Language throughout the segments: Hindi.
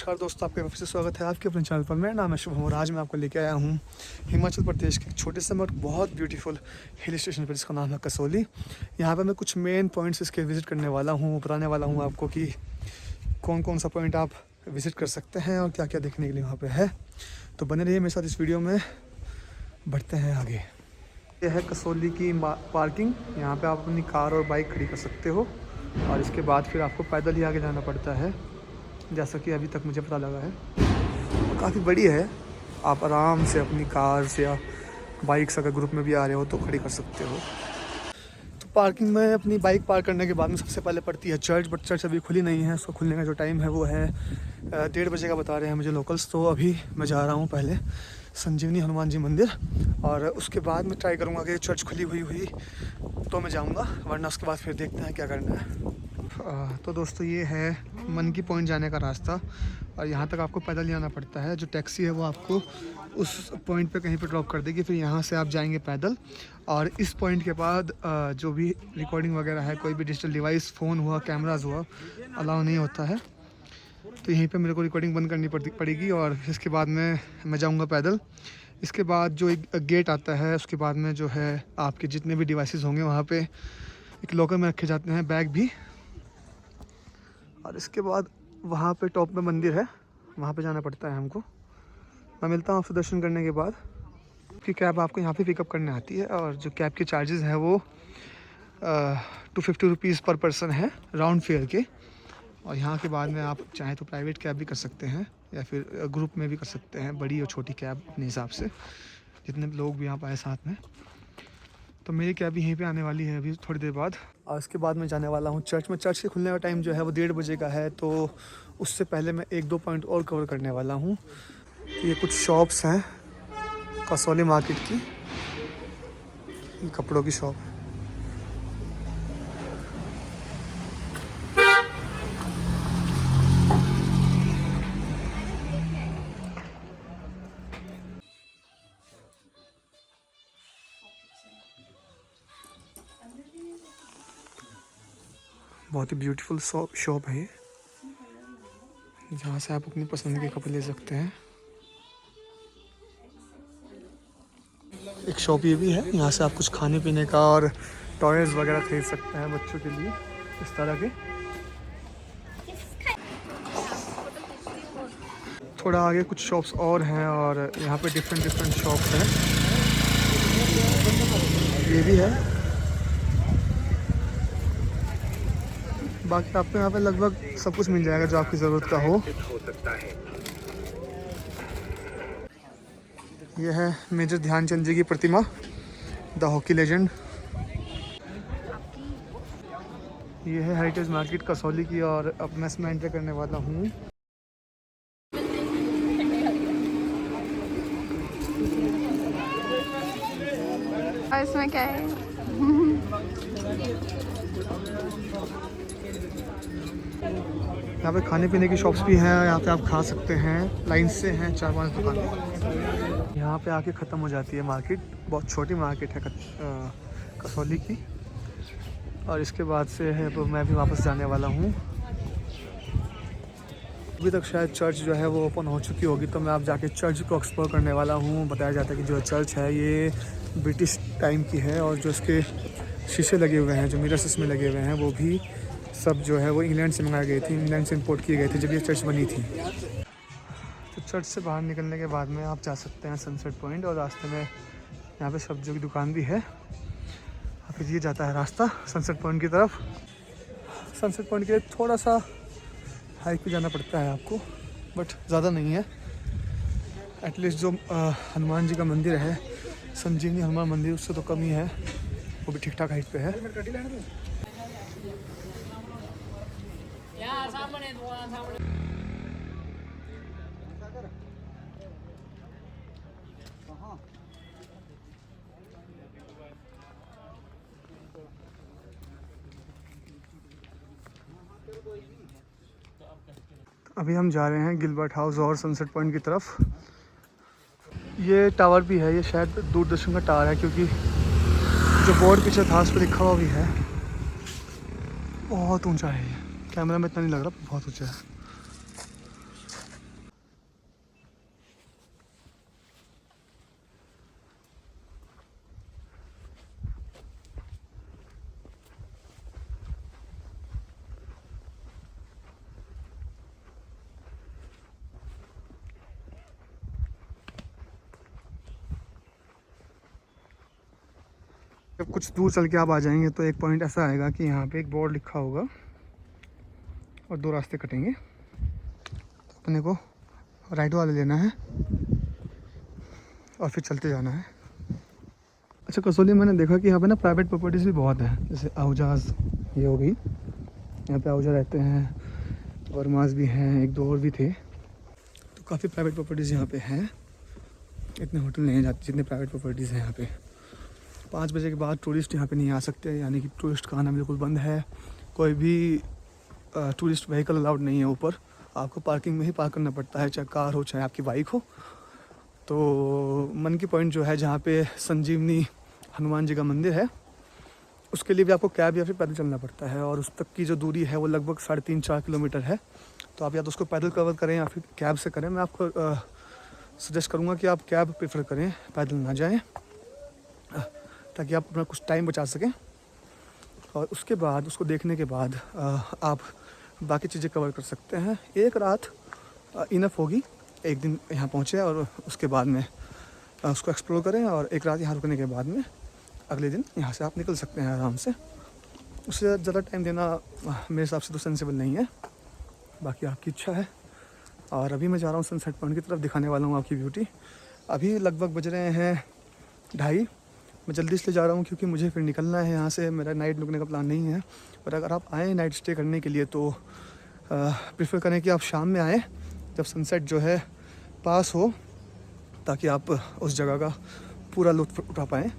नमस्कार दोस्तों, आपका फिर से स्वागत है आपके अपने चैनल पर। मेरा नाम है शुभम और आज मैं आपको लेके आया हूँ हिमाचल प्रदेश के एक छोटे से मगर बहुत ब्यूटीफुल हिल स्टेशन पर जिसका नाम है कसौली। यहाँ पर मैं कुछ मेन पॉइंट्स इसके विज़िट करने वाला हूँ, बताने वाला हूँ आपको कि कौन कौन सा पॉइंट आप विज़िट कर सकते हैं और क्या क्या देखने के लिए वहाँ पर है। तो बने रहिए मेरे साथ इस वीडियो में, बढ़ते हैं आगे। यह है कसौली की पार्किंग। यहाँ पर आप अपनी कार और बाइक खड़ी कर सकते हो और इसके बाद फिर आपको पैदल ही आगे जाना पड़ता है, जैसा कि अभी तक मुझे पता लगा है। काफ़ी बड़ी है, आप आराम से अपनी कार से या बाइक से अगर ग्रुप में भी आ रहे हो तो खड़ी कर सकते हो। तो पार्किंग में अपनी बाइक पार्क करने के बाद में सबसे पहले पड़ती है चर्च, बट चर्च अभी खुली नहीं है। उसका खुलने का जो टाइम है वो है 1:30 बजे का बता रहे हैं मुझे लोकल्स। तो अभी मैं जा रहा हूँ पहले संजीवनी हनुमान जी मंदिर और उसके बाद मैं ट्राई करूँगा कि चर्च खुली हुई तो मैं जाऊँगा, वरना उसके बाद फिर देखते हैं क्या करना है। तो दोस्तों ये है मनकी पॉइंट जाने का रास्ता और यहाँ तक आपको पैदल ही आना पड़ता है। जो टैक्सी है वो आपको उस पॉइंट पे कहीं पे ड्रॉप कर देगी, फिर यहाँ से आप जाएंगे पैदल। और इस पॉइंट के बाद जो भी रिकॉर्डिंग वगैरह है, कोई भी डिजिटल डिवाइस, फ़ोन हुआ, कैमराज हुआ, अलाउ नहीं होता है। तो यहीं पे मेरे को रिकॉर्डिंग बंद करनी पड़ेगी और इसके बाद में मैं जाऊँगा पैदल। इसके बाद जो एक गेट आता है, उसके बाद में जो है आपके जितने भी डिवाइसेस होंगे वहाँ पे एक लॉकर में रखे जाते हैं, बैग भी। और इसके बाद वहाँ पे टॉप में मंदिर है, वहाँ पे जाना पड़ता है हमको। मैं मिलता हूँ आपसे दर्शन करने के बाद। कि कैब आपको यहाँ पे पिकअप करने आती है और जो कैब के चार्जेस है वो 250 रुपीज़ पर पर्सन है राउंड फेयर के। और यहाँ के बाद में आप चाहें तो प्राइवेट कैब भी कर सकते हैं या फिर ग्रुप में भी कर सकते हैं, बड़ी और छोटी कैब अपने हिसाब से, जितने लोग भी यहाँ पाए साथ में। तो मेरी कैब यहीं पे आने वाली है अभी थोड़ी देर बाद। और उसके बाद मैं जाने वाला हूँ चर्च में। चर्च के खुलने का टाइम जो है वो 1:30 बजे का है, तो उससे पहले मैं 1-2 पॉइंट और कवर करने वाला हूँ। तो ये कुछ शॉप्स हैं कसौली मार्केट की, ये कपड़ों की शॉप है। बहुत ही ब्यूटीफुल शॉप है ये, जहाँ से आप अपनी पसंद के कपड़े ले सकते हैं। एक शॉप ये भी है, यहाँ से आप कुछ खाने पीने का और टॉयज़ वगैरह खरीद सकते हैं बच्चों के लिए, इस तरह के। थोड़ा आगे कुछ शॉप्स और हैं और यहाँ पे डिफरेंट शॉप्स हैं। ये भी है। बाकी आपको यहाँ पे लगभग सब कुछ मिल जाएगा जो आपकी ज़रूरत का हो। यह है मेजर ध्यानचंद जी की प्रतिमा, द हॉकी लेजेंड। ये है हेरिटेज मार्केट कसौली की और अब मैं इसमें एंटर करने वाला हूँ। और इसमें क्या है? यहाँ पे खाने पीने की शॉप्स भी हैं, यहाँ पे आप खा सकते हैं। लाइन से हैं 4-5 दुकानें। यहाँ पे आके ख़त्म हो जाती है मार्केट। बहुत छोटी मार्केट है कसौली की। और इसके बाद से है तो मैं भी वापस जाने वाला हूँ। अभी तक शायद चर्च जो है वो ओपन हो चुकी होगी, तो मैं अब जाके चर्च को एक्सप्लोर करने वाला हूँ। बताया जाता है कि जो चर्च है ये ब्रिटिश टाइम की है और जो इसके शीशे लगे हुए हैं, जो मिरर्स इसमें लगे हुए हैं, वो भी सब जो है वो इंग्लैंड से मंगाई गई थी, इंग्लैंड से इंपोर्ट किए गए थे जब ये चर्च बनी थी। तो चर्च से बाहर निकलने के बाद में आप जा सकते हैं सनसेट पॉइंट, और रास्ते में यहाँ पे सब्जियों की दुकान भी है। फिर ये जाता है रास्ता सनसेट पॉइंट की तरफ। सनसेट पॉइंट के लिए थोड़ा सा हाइक पे जाना पड़ता है आपको, बट ज़्यादा नहीं है। एटलीस्ट जो हनुमान जी का मंदिर है, संजीवनी हनुमान मंदिर, उससे तो कम ही है, वो भी ठीक ठाक हाइट पे है। अभी हम जा रहे हैं गिलबर्ट हाउस और सनसेट पॉइंट की तरफ। ये टावर भी है, ये शायद दूरदर्शन का टावर है, क्योंकि जो बोर्ड पीछे था उस पर लिखा हुआ भी है। बहुत ऊंचा है ये, कैमरा में इतना नहीं लग रहा, बहुत ऊंचा है। जब कुछ दूर चल के आप आ जाएंगे तो एक पॉइंट ऐसा आएगा कि यहाँ पे एक बोर्ड लिखा होगा और 2 रास्ते कटेंगे। तो अपने को राइट वाले लेना है और फिर चलते जाना है। अच्छा, कसौली मैंने देखा कि यहाँ पे ना प्राइवेट प्रॉपर्टीज़ भी बहुत हैं, जैसे आहूजाज ये हो गई, यहाँ पे आहूजा रहते हैं, वर्माज भी हैं, 1-2 और भी थे। तो काफ़ी प्राइवेट प्रॉपर्टीज़ यहाँ पे हैं। इतने होटल नहीं जाते जितने प्राइवेट प्रॉपर्टीज़ हैं यहाँ पे। 5 बजे के बाद टूरिस्ट यहाँ पे नहीं आ सकते, यानी कि टूरिस्ट का आना बिल्कुल बंद है। कोई भी टूरिस्ट व्हीकल अलाउड नहीं है ऊपर, आपको पार्किंग में ही पार्क करना पड़ता है, चाहे कार हो चाहे आपकी बाइक हो। तो मन की पॉइंट जो है जहाँ पे संजीवनी हनुमान जी का मंदिर है, उसके लिए भी आपको कैब या फिर पैदल चलना पड़ता है, और उस तक की जो दूरी है वो लगभग 3.5-4 किलोमीटर है। तो आप या तो उसको पैदल कवर करें या फिर कैब से करें। मैं आपको सजेस्ट करूँगा कि आप कैब प्रेफर करें, पैदल ना जाएं, ताकि आप अपना कुछ टाइम बचा सकें। और उसके बाद उसको देखने के बाद आप बाकी चीज़ें कवर कर सकते हैं। एक रात इनफ होगी, एक दिन यहाँ पहुँचे और उसके बाद में उसको एक्सप्लोर करें, और एक रात यहाँ रुकने के बाद में अगले दिन यहाँ से आप निकल सकते हैं आराम से। उससे ज़्यादा टाइम देना मेरे हिसाब से तो सेंसिबल नहीं है, बाकी आपकी इच्छा है। और अभी मैं जा रहा हूँ सनसेट पॉइंट की तरफ, दिखाने वाला हूँ आपकी ब्यूटी। अभी लगभग बज रहे हैं 2:30। मैं जल्दी इसलिए जा रहा हूँ क्योंकि मुझे फिर निकलना है यहाँ से, मेरा नाइट रुकने का प्लान नहीं है। पर अगर आप आएँ नाइट स्टे करने के लिए तो प्रेफर करें कि आप शाम में आएँ जब सनसेट जो है पास हो, ताकि आप उस जगह का पूरा लुत्फ़ उठा पाएँ।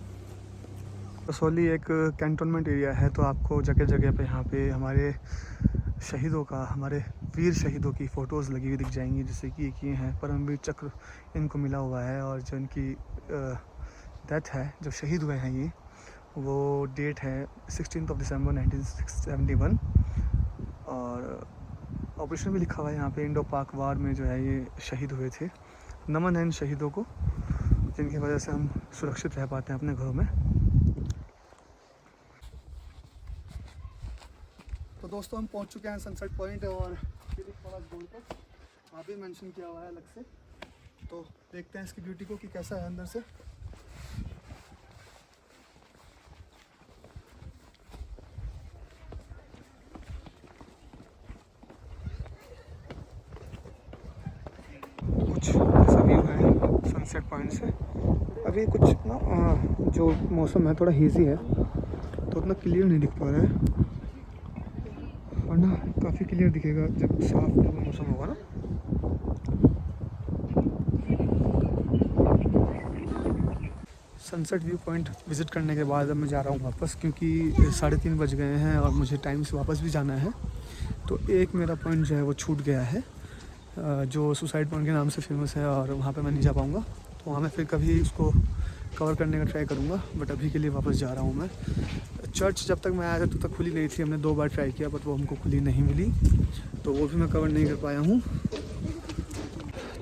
कसौली एक कैंटोनमेंट एरिया है, तो आपको जगह जगह पे यहाँ पे हमारे शहीदों का, हमारे वीर शहीदों की फ़ोटोज़ लगी हुई दिख जाएंगी। जैसे कि एक ये हैं, परमवीर चक्र इनको मिला हुआ है, और जो इनकी डेथ है, जो शहीद हुए हैं ये, वो डेट है 16 दिसंबर 1971। और ऑपरेशन भी लिखा हुआ है यहाँ पे, इंडो पाक वार में जो है ये शहीद हुए थे। नमन है इन शहीदों को, जिनकी वजह से हम सुरक्षित रह पाते हैं अपने घरों में। तो दोस्तों हम पहुंच चुके हैं सनसेट पॉइंट, और बोर्ड पर वहाँ भी मेंशन किया हुआ है अलग से। तो देखते हैं इसकी ब्यूटी को कि कैसा है अंदर से। कुछ ऐसा व्यू है सनसेट पॉइंट से। अभी कुछ ना जो मौसम है थोड़ा हेज़ी है, तो उतना क्लियर नहीं दिख पा रहा है, वरना काफ़ी क्लियर दिखेगा जब साफ मौसम होगा ना। सनसेट व्यू पॉइंट विज़िट करने के बाद अब मैं जा रहा हूँ वापस, क्योंकि 3:30 बज गए हैं और मुझे टाइम से वापस भी जाना है। तो एक मेरा पॉइंट जो है वो छूट गया है, जो सुसाइड पॉइंट के नाम से फेमस है, और वहाँ पे मैं नहीं जा पाऊँगा। तो वहाँ मैं फिर कभी उसको कवर करने का ट्राई करूँगा, बट अभी के लिए वापस जा रहा हूँ मैं। चर्च जब तक मैं आया था तब तक खुली नहीं थी, हमने 2 बार ट्राई किया, बट वो हमको खुली नहीं मिली, तो वो भी मैं कवर नहीं कर पाया हूँ।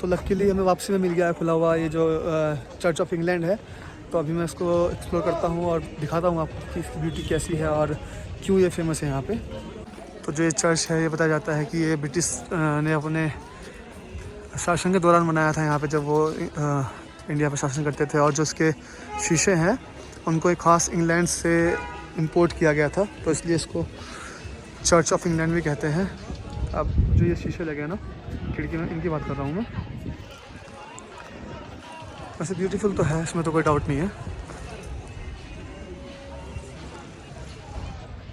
तो लकीली हमें वापसी में मिल गया है खुला हुआ ये जो चर्च ऑफ इंग्लैंड है। तो अभी मैं इसको एक्सप्लोर करता हूँ और दिखाता हूँ आपको कि इसकी ब्यूटी कैसी है और क्यों ये फेमस है यहाँ पे। तो जो ये चर्च है, ये बताया जाता है कि ये ब्रिटिश ने अपने शासन के दौरान बनाया था यहाँ पे, जब वो इंडिया पर शासन करते थे। और जो इसके शीशे हैं उनको एक ख़ास इंग्लैंड से इंपोर्ट किया गया था, तो इसलिए इसको चर्च ऑफ इंग्लैंड भी कहते हैं। अब जो ये शीशे लगे हैं ना खिड़की में, इनकी बात कर रहा हूँ मैं। वैसे ब्यूटीफुल तो है, इसमें तो कोई डाउट नहीं है।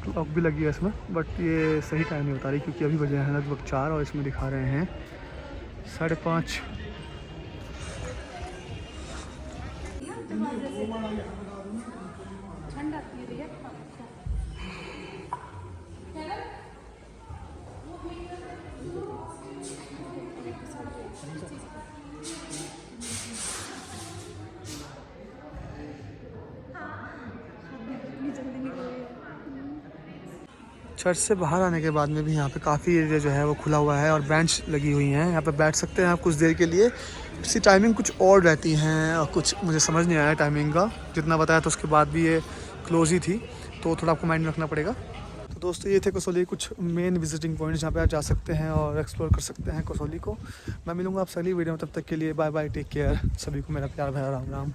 क्लॉक भी लगी है इसमें, बट ये सही टाइम नहीं बता रही, क्योंकि अभी बजे हैं लगभग 4 और इसमें दिखा रहे हैं 5:30। चर्च से बाहर आने के बाद में भी यहाँ पे काफ़ी एरिया जो है वो खुला हुआ है और बेंच लगी हुई हैं, यहाँ पे बैठ सकते हैं आप कुछ देर के लिए। इसकी टाइमिंग कुछ और रहती हैं और कुछ मुझे समझ नहीं आया टाइमिंग का, जितना बताया तो उसके बाद भी ये क्लोज ही थी, तो थोड़ा आपको माइंड में रखना पड़ेगा। तो दोस्तों ये थे कसौली कुछ मेन विजिटिंग पॉइंट्स जहाँ पे आप जा सकते हैं और एक्सप्लोर कर सकते हैं कसौली को। मैं मिलूँगा आपसे अगली वीडियो में, तब तक के लिए बाय बाय, टेक केयर। सभी को मेरा प्यार भरा राम राम।